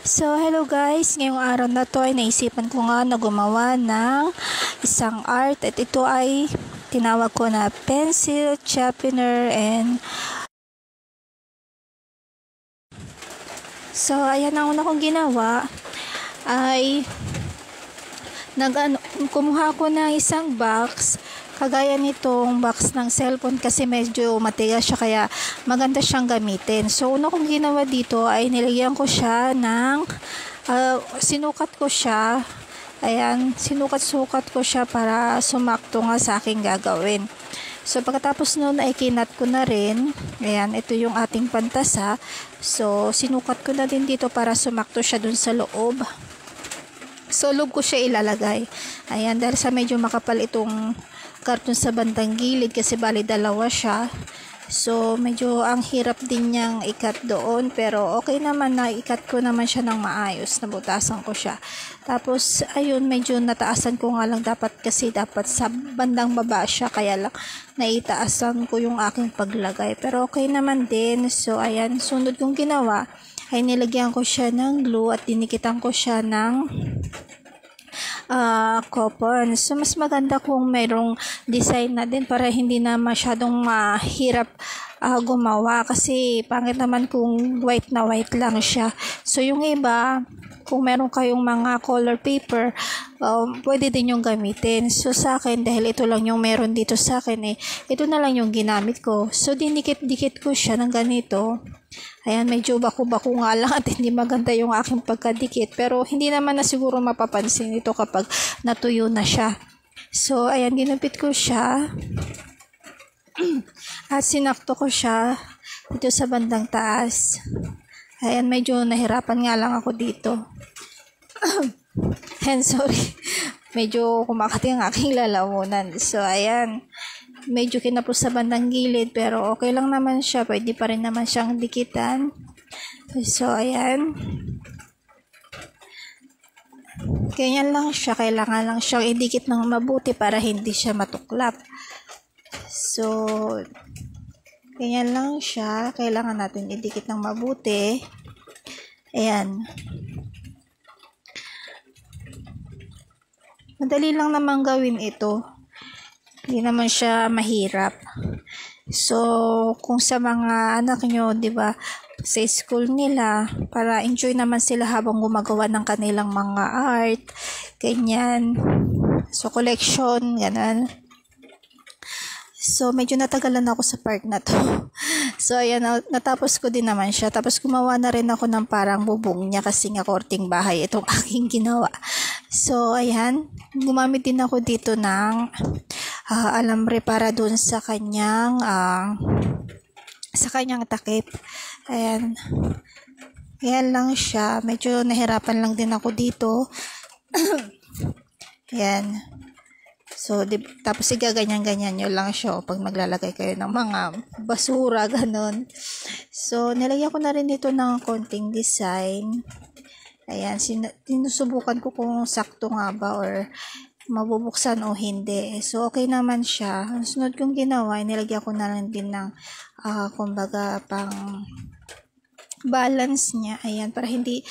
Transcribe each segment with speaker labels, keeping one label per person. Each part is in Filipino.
Speaker 1: So, hello guys. Ngayong araw na to ay naisipan ko nga na gumawa ng isang art at ito ay tinawag ko na pencil, sharpener, and so, ayan ang una kong ginawa ay kumuha ko ng isang box kagaya nitong box ng cellphone kasi medyo matigas siya kaya maganda siyang gamitin. So, una kong ginawa dito ay nilagyan ko siya ng sinukat ko siya. Ayan, sinukat-sukat ko siya para sumakto nga sa aking gagawin. So, pagkatapos nun ay kinat ko na rin. Ayan, ito yung ating pantasa. So, sinukat ko na din dito para sumakto siya dun sa loob. So, loob ko siya ilalagay. Ayan, dahil sa medyo makapal itong karton sa bandang gilid kasi bali dalawa siya. So, medyo ang hirap din niyang ikat doon. Pero, okay naman na ikat ko naman siya ng maayos. Nabutasan ko siya. Tapos, ayun, medyo nataasan ko nga lang dapat kasi dapat sa bandang baba siya. Kaya lang, naitaasan ko yung aking paglagay. Pero, okay naman din. So, ayan, sunod kong ginawa ay nilagyan ko siya ng glue at dinikitan ko siya ng coupon. So, mas maganda kung mayroong design na din para hindi na masyadong mahirap gumawa kasi pangit naman kung white na white lang siya. So, yung iba, kung meron kayong mga color paper, pwede din yung gamitin. So, sa akin, dahil ito lang yung meron dito sa akin, ito na lang yung ginamit ko. So, dinikit-dikit ko siya ng ganito. Ayan, medyo bako-bako nga lang at hindi maganda yung aking pagkadikit. Pero, hindi naman na siguro mapapansin ito kapag natuyo na siya. So, ayan, ginupit ko siya. At sinakto ko siya dito sa bandang taas. Ayan, medyo nahirapan nga lang ako dito. And sorry, medyo kumakati ang aking lalamunan. So, ayan, medyo kinapos sa bandang gilid pero okay lang naman siya. Pwede pa rin naman siyang dikitan. So, ayan. Ganyan lang siya. Kailangan lang siyang idikit ng mabuti para hindi siya matuklap. So, ganyan lang siya. Kailangan natin idikit ng mabuti. Ayan. Madali lang naman gawin ito. Hindi naman siya mahirap. So, kung sa mga anak nyo, di ba, sa school nila, para enjoy naman sila habang gumagawa ng kanilang mga art, ganyan. So, collection, ganun. So, medyo natagalan ako sa part na to. So, ayan, natapos ko din naman siya. Tapos, gumawa na rin ako ng parang bubong niya kasi nga korting bahay itong aking ginawa. So, ayan, gumamit din ako dito ng alambre para dun sa kanyang takip. Ayan. Ayan lang siya. Medyo nahirapan lang din ako dito. Ayan. So, tapos igaganyan-ganyan nyo lang siya pag maglalagay kayo ng mga basura, ganun. So, nilagyan ko na rin dito ng konting design. Ayan, sinusubukan ko kung sakto nga ba or mabubuksan o hindi. So, okay naman siya. Ang sunod kong ginawa, nilagyan ko na lang din ng, kumbaga, pang balance niya. Ayan, para hindi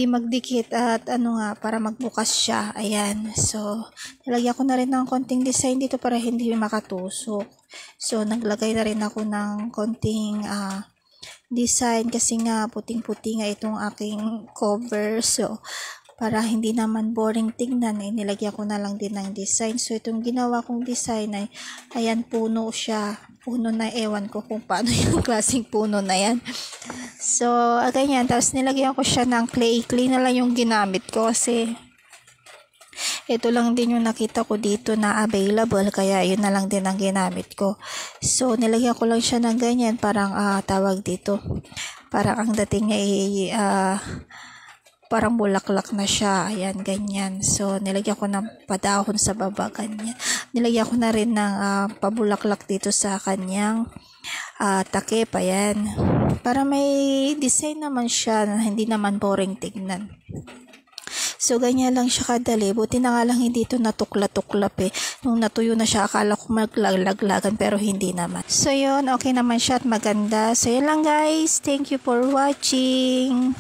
Speaker 1: magdikit at para magbukas siya. Ayan. So, nilagyan ko na rin ng konting design dito para hindi makatusok. So, naglagay na rin ako ng konting design kasi nga puting-puti nga itong aking cover. So, para hindi naman boring tingnan, nilagyan ko na lang din ng design. So, itong ginawa kong design ay, ayan, puno siya. Puno na, ewan ko kung paano yung klaseng puno na yan. So, ganyan. Tapos, nilagyan ko siya ng clay. Clay na lang yung ginamit ko kasi ito lang din yung nakita ko dito na available. Kaya, yun na lang din ang ginamit ko. So, nilagyan ko lang siya ng ganyan. Parang, tawag dito. Parang ang dating niya parang bulaklak na siya. Ayan, ganyan. So, nilagyan ko ng padahon sa baba, ganyan. Nilagyan ko na rin ng pabulaklak dito sa kanyang takip. Ayan. Para may design naman siya na hindi naman boring tignan. So, ganyan lang siya kadali. Buti na nga lang hindi ito natukla-tuklap Nung natuyo na siya, akala ko maglalaglagan pero hindi naman. So, yun. Okay naman siya at maganda. So, yun lang guys. Thank you for watching.